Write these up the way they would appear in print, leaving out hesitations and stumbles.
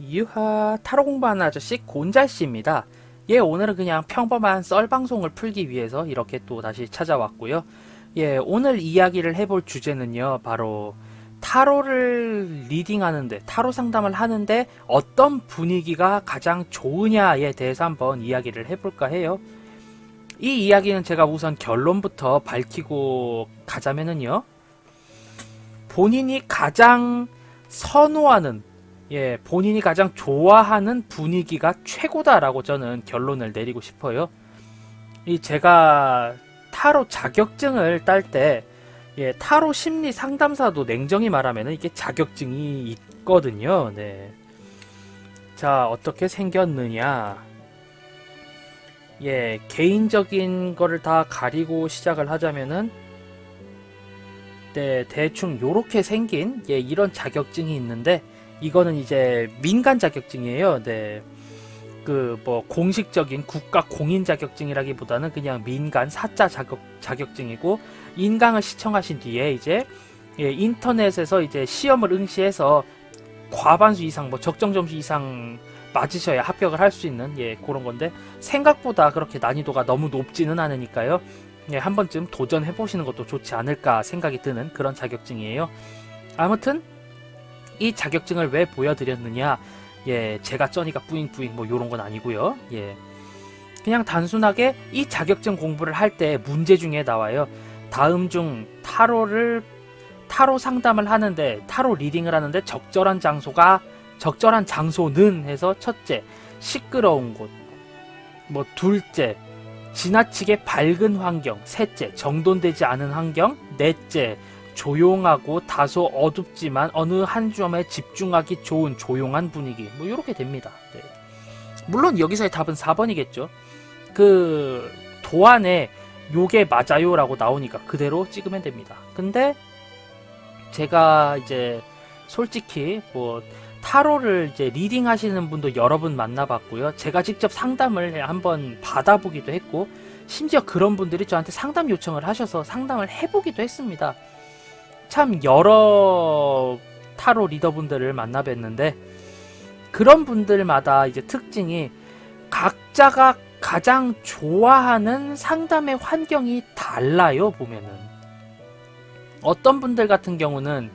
유하 타로 공부하는 아저씨 곤잘씨입니다. 예, 오늘은 그냥 평범한 썰 방송을 풀기 위해서 이렇게 또 다시 찾아왔고요. 예, 오늘 이야기를 해볼 주제는요, 바로 타로를 리딩하는데, 타로 상담을 하는데 어떤 분위기가 가장 좋으냐에 대해서 한번 이야기를 해볼까 해요. 이 이야기는 제가 우선 결론부터 밝히고 가자면은요, 본인이 가장 선호하는 본인이 가장 좋아하는 분위기가 최고다라고 저는 결론을 내리고 싶어요. 제가 타로 자격증을 딸 때, 타로 심리 상담사도 냉정히 말하면 이게 자격증이 있거든요. 네. 자, 어떻게 생겼느냐. 개인적인 거를 다 가리고 시작을 하자면은, 네, 대충 요렇게 생긴, 이런 자격증이 있는데, 이거는 이제 민간 자격증이에요. 네. 공식적인 국가 공인 자격증이라기보다는 그냥 민간 사자 자격증이고, 인강을 시청하신 뒤에 이제, 인터넷에서 이제 시험을 응시해서 과반수 이상, 적정 점수 이상 맞으셔야 합격을 할 수 있는, 그런 건데, 생각보다 그렇게 난이도가 너무 높지는 않으니까요. 한 번쯤 도전해보시는 것도 좋지 않을까 생각이 드는 그런 자격증이에요. 아무튼, 이 자격증을 왜 보여드렸느냐, 제가 쩌니까 뿌잉뿌잉 요런 건 아니고요. 그냥 단순하게 이 자격증 공부를 할 때 문제 중에 나와요. 다음 중 타로 상담을 하는데, 타로 리딩을 하는데 적절한 장소는 해서 첫째, 시끄러운 곳, 둘째, 지나치게 밝은 환경, 셋째, 정돈되지 않은 환경, 넷째, 조용하고 다소 어둡지만 어느 한 점에 집중하기 좋은 조용한 분위기, 이렇게 됩니다. 네. 물론 여기서의 답은 4번이겠죠. 그 도안에 요게 맞아요 라고 나오니까 그대로 찍으면 됩니다. 근데 제가 이제 솔직히 타로를 이제 리딩 하시는 분도 여러 분 만나봤고요. 제가 직접 상담을 한번 받아보기도 했고, 심지어 그런 분들이 저한테 상담 요청을 하셔서 상담을 해보기도 했습니다. 참 여러 타로 리더분들을 만나뵀는데, 그런 분들마다 이제 특징이 각자가 가장 좋아하는 상담의 환경이 달라요. 보면은 어떤 분들 같은 경우는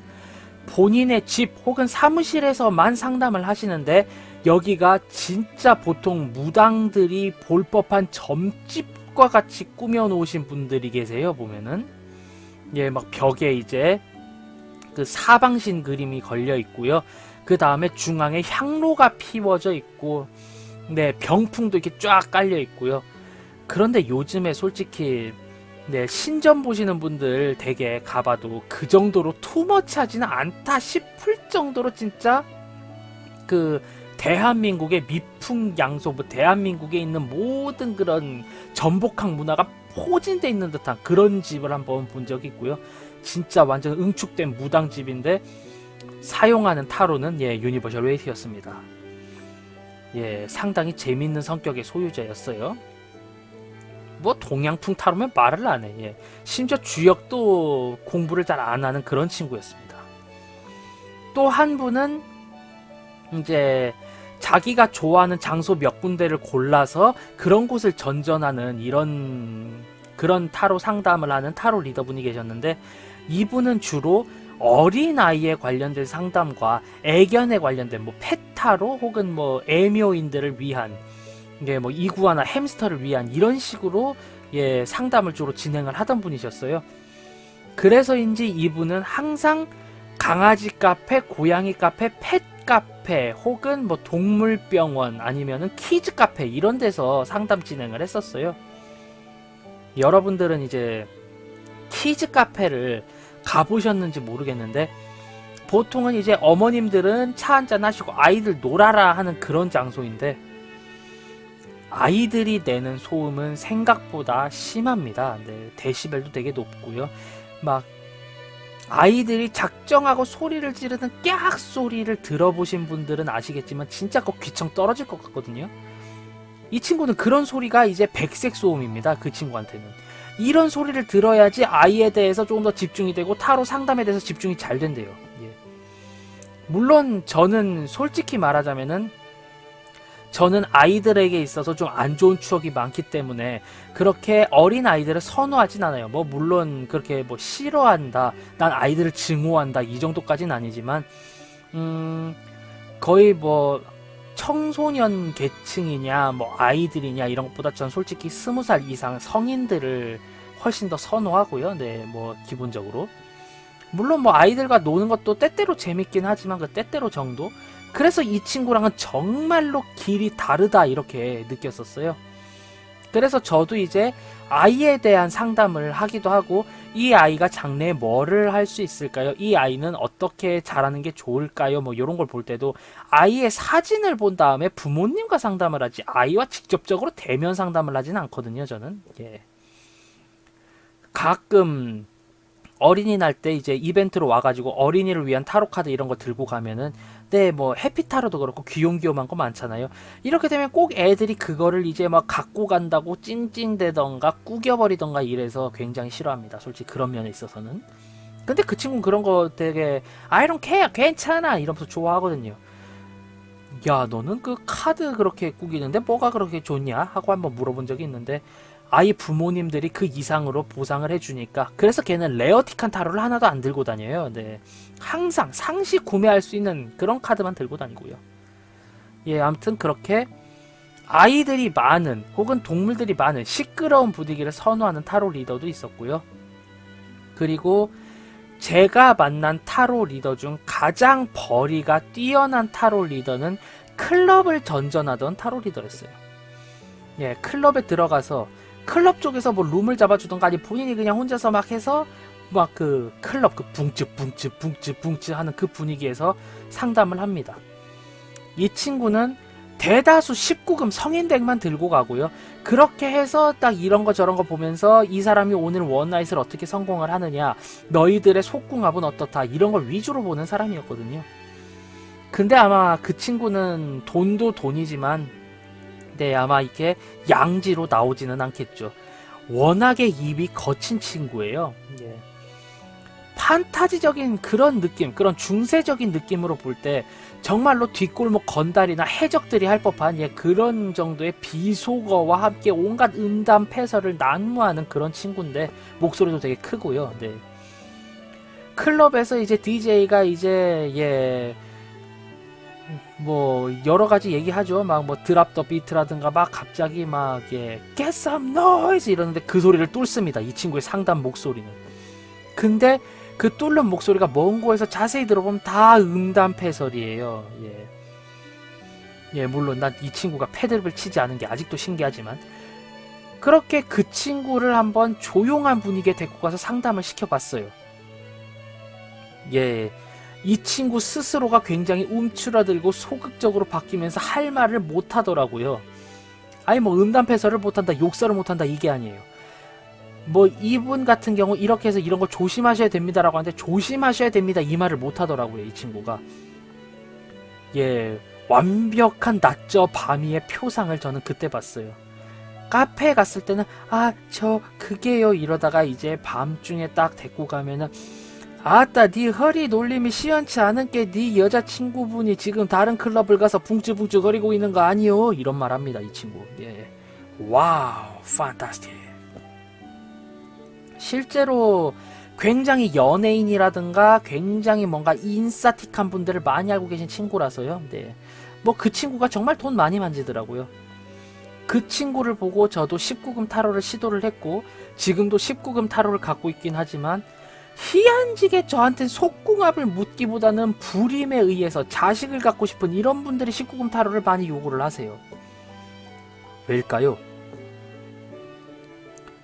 본인의 집 혹은 사무실에서만 상담을 하시는데, 여기가 진짜 보통 무당들이 볼 법한 점집과 같이 꾸며 놓으신 분들이 계세요. 보면은 벽에 이제 그 사방신 그림이 걸려 있고요. 그 다음에 중앙에 향로가 피워져 있고, 병풍도 이렇게 쫙 깔려 있고요. 그런데 요즘에 솔직히 신전 보시는 분들 되게 가봐도 그 정도로 투머치하지는 않다 싶을 정도로 진짜 그 대한민국의 미풍양소, 대한민국에 있는 모든 그런 전복학 문화가 포진되어 있는 듯한 그런 집을 한번 본 적이 있고요. 진짜 완전 응축된 무당집인데 사용하는 타로는 유니버셜 웨이트였습니다. 상당히 재밌는 성격의 소유자였어요. 동양풍 타로면 말을 안 해. 심지어 주역도 공부를 잘 안 하는 그런 친구였습니다. 또 한 분은 이제 자기가 좋아하는 장소 몇 군데를 골라서 그런 곳을 전전하는 그런 타로 상담을 하는 타로 리더분이 계셨는데, 이분은 주로 어린아이에 관련된 상담과 애견에 관련된 펫타로 혹은 애묘인들을 위한 이구아나 햄스터를 위한 이런 식으로 상담을 주로 진행을 하던 분이셨어요. 그래서인지 이분은 항상 강아지 카페, 고양이 카페, 펫 카페 혹은 동물병원 아니면은 키즈 카페 이런 데서 상담 진행을 했었어요. 여러분들은 이제 키즈 카페를 가보셨는지 모르겠는데, 보통은 이제 어머님들은 차 한잔 하시고 아이들 놀아라 하는 그런 장소인데, 아이들이 내는 소음은 생각보다 심합니다. 데시벨도 되게 높고요. 아이들이 작정하고 소리를 지르는 깍 소리를 들어보신 분들은 아시겠지만 진짜 귀청 떨어질 것 같거든요. 이 친구는 그런 소리가 이제 백색 소음입니다. 그 친구한테는 이런 소리를 들어야지 아이에 대해서 조금 더 집중이 되고 타로 상담에 대해서 집중이 잘 된대요. 물론 저는 솔직히 말하자면은 저는 아이들에게 있어서 좀 안 좋은 추억이 많기 때문에 그렇게 어린 아이들을 선호하진 않아요. 뭐 물론 그렇게 뭐 싫어한다, 난 아이들을 증오한다 이 정도까지는 아니지만 거의 뭐 청소년 계층이냐 뭐 아이들이냐 이런 것보다 전 솔직히 20살 이상 성인들을 훨씬 더 선호하고요. 네, 뭐 기본적으로 물론 뭐 아이들과 노는 것도 때때로 재밌긴 하지만 그 때때로 정도. 그래서 이 친구랑은 정말로 길이 다르다 이렇게 느꼈었어요. 그래서 저도 이제 아이에 대한 상담을 하기도 하고 이 아이가 장래에 뭐를 할 수 있을까요? 이 아이는 어떻게 자라는 게 좋을까요? 뭐 이런 걸 볼 때도 아이의 사진을 본 다음에 부모님과 상담을 하지 아이와 직접적으로 대면 상담을 하진 않거든요. 저는 예. 가끔 어린이날 때 이제 이벤트로 와가지고 어린이를 위한 타로 카드 이런 거 들고 가면은 네, 뭐 해피타로도 그렇고 귀염귀염한 거 많잖아요. 이렇게 되면 꼭 애들이 그거를 이제 막 갖고 간다고 찡찡대던가 꾸겨버리던가 이래서 굉장히 싫어합니다. 솔직히 그런 면에 있어서는. 근데 그 친구는 그런 거 되게 I don't care 괜찮아 이러면서 좋아하거든요. 야, 너는 그 카드 그렇게 꾸기는데 뭐가 그렇게 좋냐? 하고 한번 물어본 적이 있는데 아이 부모님들이 그 이상으로 보상을 해주니까 그래서 걔는 레어틱한 타로를 하나도 안 들고 다녀요. 네. 항상 상시 구매할 수 있는 그런 카드만 들고 다니고요. 예, 아무튼 그렇게 아이들이 많은 혹은 동물들이 많은 시끄러운 분위기를 선호하는 타로 리더도 있었고요. 그리고 제가 만난 타로 리더 중 가장 벌이가 뛰어난 타로 리더는 클럽을 전전하던 타로 리더였어요. 예, 클럽에 들어가서 클럽 쪽에서 뭐 룸을 잡아주던가 아니 본인이 그냥 혼자서 막 해서 막 그 클럽 그 붕ጭ 하는 그 분위기에서 상담을 합니다. 이 친구는 대다수 19금 성인덱만 들고 가고요. 그렇게 해서 딱 이런 거 저런 거 보면서 이 사람이 오늘 원나잇을 어떻게 성공을 하느냐, 너희들의 속궁합은 어떻다 이런 걸 위주로 보는 사람이었거든요. 근데 아마 그 친구는 돈도 돈이지만 네, 아마 이게 양지로 나오지는 않겠죠. 워낙에 입이 거친 친구예요. 예. 판타지적인 그런 느낌, 그런 중세적인 느낌으로 볼 때 정말로 뒷골목 건달이나 해적들이 할 법한 예, 그런 정도의 비속어와 함께 온갖 음담 패설을 난무하는 그런 친구인데 목소리도 되게 크고요. 네. 클럽에서 이제 DJ가 이제 예. 뭐 여러 가지 얘기하죠. 막 뭐 드랍 더 비트라든가 막 갑자기 막 예, get some noise 이러는데 그 소리를 뚫습니다. 이 친구의 상담 목소리는. 근데 그 뚫는 목소리가 먼 곳에서 자세히 들어보면 다 음담 패설이에요. 예. 예, 물론 난 이 친구가 패드립을 치지 않은 게 아직도 신기하지만 그렇게 그 친구를 한번 조용한 분위기에 데리고 가서 상담을 시켜봤어요. 예. 이 친구 스스로가 굉장히 움츠러들고 소극적으로 바뀌면서 할 말을 못하더라고요. 아니 뭐 음담패설을 못한다, 욕설을 못한다 이게 아니에요. 뭐 이분 같은 경우 이렇게 해서 이런 걸 조심하셔야 됩니다라고 하는데 조심하셔야 됩니다 이 말을 못하더라고요. 이 친구가. 예, 완벽한 낮저 밤이의 표상을 저는 그때 봤어요. 카페에 갔을 때는 아 저 그게요 이러다가 이제 밤중에 딱 데리고 가면은 아따 네 허리 놀림이 시원치 않은 게 네 여자친구분이 지금 다른 클럽을 가서 붕ጭ붕ጭ 거리고 있는 거 아니요? 이런 말 합니다 이 친구. 예. 와우 판타스틱. 실제로 굉장히 연예인이라든가 굉장히 뭔가 인싸틱한 분들을 많이 알고 계신 친구라서요. 네. 뭐 그 친구가 정말 돈 많이 만지더라고요. 그 친구를 보고 저도 19금 타로를 시도를 했고 지금도 19금 타로를 갖고 있긴 하지만 희한지게 저한테 속궁합을 묻기보다는 불임에 의해서 자식을 갖고 싶은 이런 분들이 19금 타로를 많이 요구를 하세요. 왜일까요?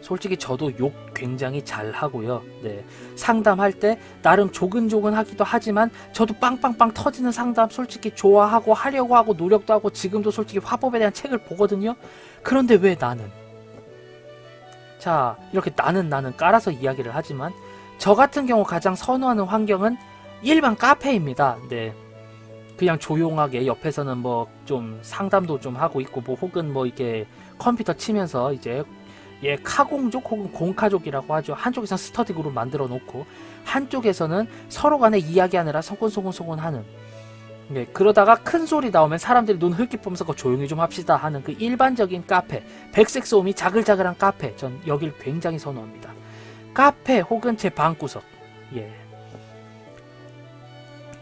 솔직히 저도 욕 굉장히 잘 하고요. 네. 상담할 때 나름 조근조근 하기도 하지만 저도 빵빵빵 터지는 상담 솔직히 좋아하고 하려고 하고 노력도 하고 지금도 솔직히 화법에 대한 책을 보거든요. 그런데 왜 나는? 자, 이렇게 나는 깔아서 이야기를 하지만 저 같은 경우 가장 선호하는 환경은 일반 카페입니다. 네. 그냥 조용하게 옆에서는 뭐 좀 상담도 좀 하고 있고 뭐 혹은 뭐 이렇게 컴퓨터 치면서 이제 예, 카공족 혹은 공카족이라고 하죠. 한쪽에서는 스터디 그룹 만들어 놓고 한쪽에서는 서로 간에 이야기하느라 소곤소곤 하는 네, 그러다가 큰 소리 나오면 사람들이 눈 흘끼 보면서 그거 조용히 좀 합시다 하는 그 일반적인 카페, 백색 소음이 자글자글한 카페, 전 여길 굉장히 선호합니다. 카페 혹은 제 방구석. 예.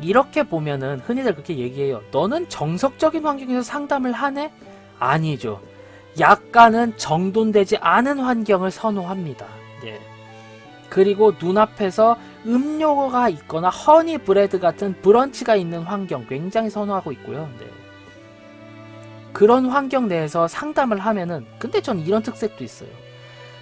이렇게 보면은 흔히들 그렇게 얘기해요. 너는 정석적인 환경에서 상담을 하네? 아니죠. 약간은 정돈되지 않은 환경을 선호합니다. 예. 그리고 눈앞에서 음료가 있거나 허니 브레드 같은 브런치가 있는 환경 굉장히 선호하고 있고요. 네. 그런 환경 내에서 상담을 하면은, 근데 전 이런 특색도 있어요.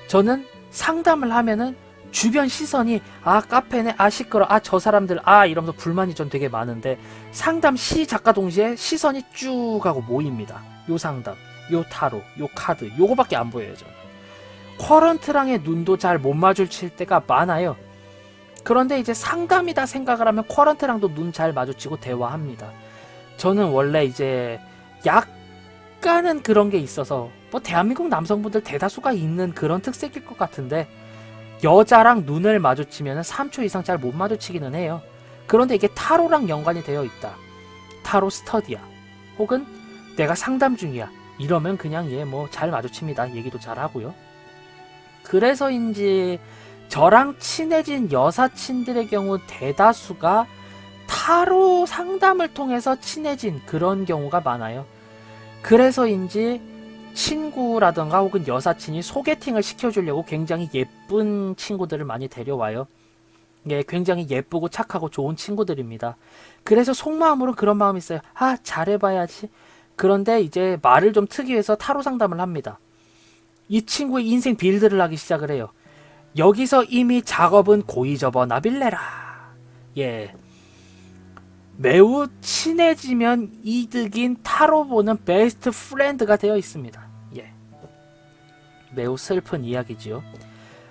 저는 상담을 하면은 주변 시선이 카페네, 시끄러, 저 사람들, 이러면서 불만이 전 되게 많은데 상담 시작과 동시에 시선이 쭉 하고 모입니다. 요 상담, 요 타로, 요 카드, 요거밖에 안 보여요. 저는 쿼런트랑의 눈도 잘 못 마주칠 때가 많아요. 그런데 이제 상담이다 생각을 하면 쿼런트랑도 눈 잘 마주치고 대화합니다. 저는 원래 이제 약간은 그런 게 있어서 뭐 대한민국 남성분들 대다수가 있는 그런 특색일 것 같은데 여자랑 눈을 마주치면 3초 이상 잘 못 마주치기는 해요. 그런데 이게 타로랑 연관이 되어 있다. 타로 스터디야. 혹은 내가 상담 중이야. 이러면 그냥 얘 뭐 잘 마주칩니다. 얘기도 잘 하고요. 그래서인지 저랑 친해진 여사친들의 경우 대다수가 타로 상담을 통해서 친해진 그런 경우가 많아요. 그래서인지 친구라던가 혹은 여사친이 소개팅을 시켜주려고 굉장히 예쁜 친구들을 많이 데려와요. 예, 굉장히 예쁘고 착하고 좋은 친구들입니다. 그래서 속마음으로 그런 마음이 있어요. 잘해봐야지. 그런데 이제 말을 좀 트기 위해서 타로 상담을 합니다. 이 친구의 인생 빌드를 하기 시작을 해요. 여기서 이미 작업은 고이 접어 나빌레라. 예. 매우 친해지면 이득인 타로 보는 베스트 프렌드가 되어 있습니다. 예. 매우 슬픈 이야기지요.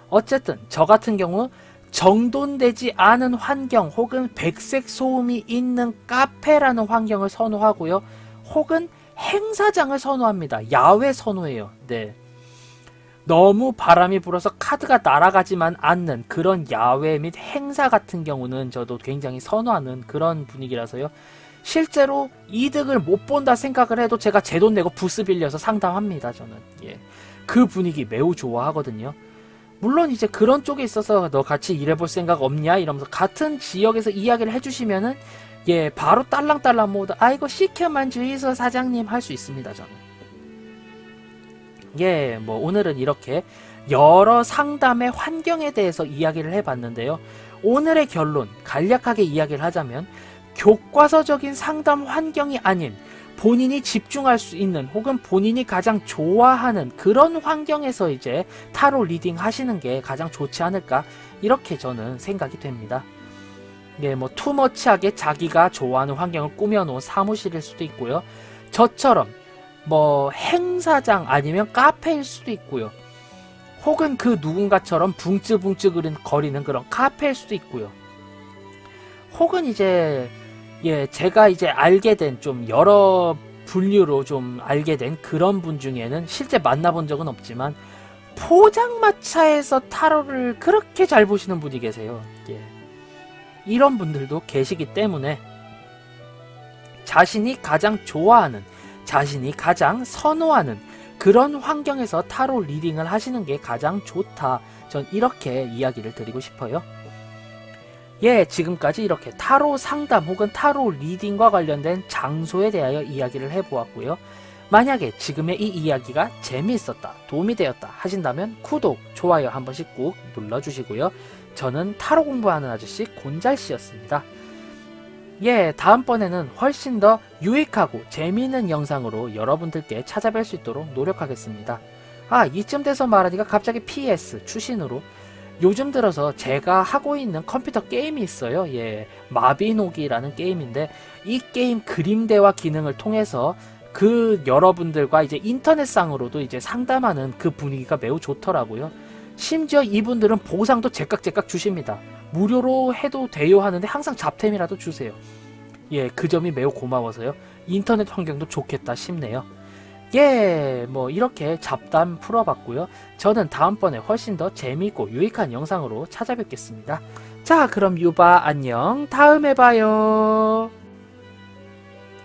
어쨌든 저 같은 경우 정돈되지 않은 환경 혹은 백색 소음이 있는 카페라는 환경을 선호하고요. 혹은 행사장을 선호합니다. 야외 선호해요. 네. 너무 바람이 불어서 카드가 날아가지만 않는 그런 야외 및 행사 같은 경우는 저도 굉장히 선호하는 그런 분위기라서요. 실제로 이득을 못 본다 생각을 해도 제가 제 돈 내고 부스 빌려서 상담합니다. 저는. 예. 그 분위기 매우 좋아하거든요. 물론 이제 그런 쪽에 있어서 너 같이 일해볼 생각 없냐 이러면서 같은 지역에서 이야기를 해주시면은 바로 딸랑딸랑 모두 아이고 시켜만 주이소 사장님 할 수 있습니다. 저는. 뭐 오늘은 이렇게 여러 상담의 환경에 대해서 이야기를 해봤는데요. 오늘의 결론 간략하게 이야기를 하자면 교과서적인 상담 환경이 아닌 본인이 집중할 수 있는 혹은 본인이 가장 좋아하는 그런 환경에서 이제 타로 리딩 하시는 게 가장 좋지 않을까 이렇게 저는 생각이 됩니다. 뭐 투머치하게 자기가 좋아하는 환경을 꾸며놓은 사무실일 수도 있고요. 저처럼 뭐 행사장 아니면 카페일 수도 있고요. 혹은 그 누군가처럼 붕ጭ붕ጭ 거리는 그런 카페일 수도 있고요. 혹은 이제 제가 이제 알게 된 좀 여러 분류로 좀 알게 된 그런 분 중에는 실제 만나본 적은 없지만 포장마차에서 타로를 그렇게 잘 보시는 분이 계세요. 이런 분들도 계시기 때문에 자신이 가장 좋아하는 자신이 가장 선호하는 그런 환경에서 타로 리딩을 하시는 게 가장 좋다. 전 이렇게 이야기를 드리고 싶어요. 지금까지 이렇게 타로 상담 혹은 타로 리딩과 관련된 장소에 대하여 이야기를 해보았고요. 만약에 지금의 이 이야기가 재미있었다, 도움이 되었다 하신다면 구독, 좋아요 한 번씩 꼭 눌러주시고요. 저는 타로 공부하는 아저씨 곤잘씨였습니다. 다음번에는 훨씬 더 유익하고 재미있는 영상으로 여러분들께 찾아뵐 수 있도록 노력하겠습니다. 이쯤 돼서 말하니까 갑자기 PS 추신으로 요즘 들어서 제가 하고 있는 컴퓨터 게임이 있어요. 마비노기라는 게임인데 이 게임 그림 대화 기능을 통해서 그 여러분들과 이제 인터넷상으로도 이제 상담하는 그 분위기가 매우 좋더라고요. 심지어 이분들은 보상도 제깍제깍 주십니다. 무료로 해도 돼요 하는데 항상 잡템이라도 주세요. 그 점이 매우 고마워서요. 인터넷 환경도 좋겠다 싶네요. 뭐 이렇게 잡담 풀어봤고요. 저는 다음번에 훨씬 더 재미있고 유익한 영상으로 찾아뵙겠습니다. 자, 그럼 유바 안녕. 다음에 봐요.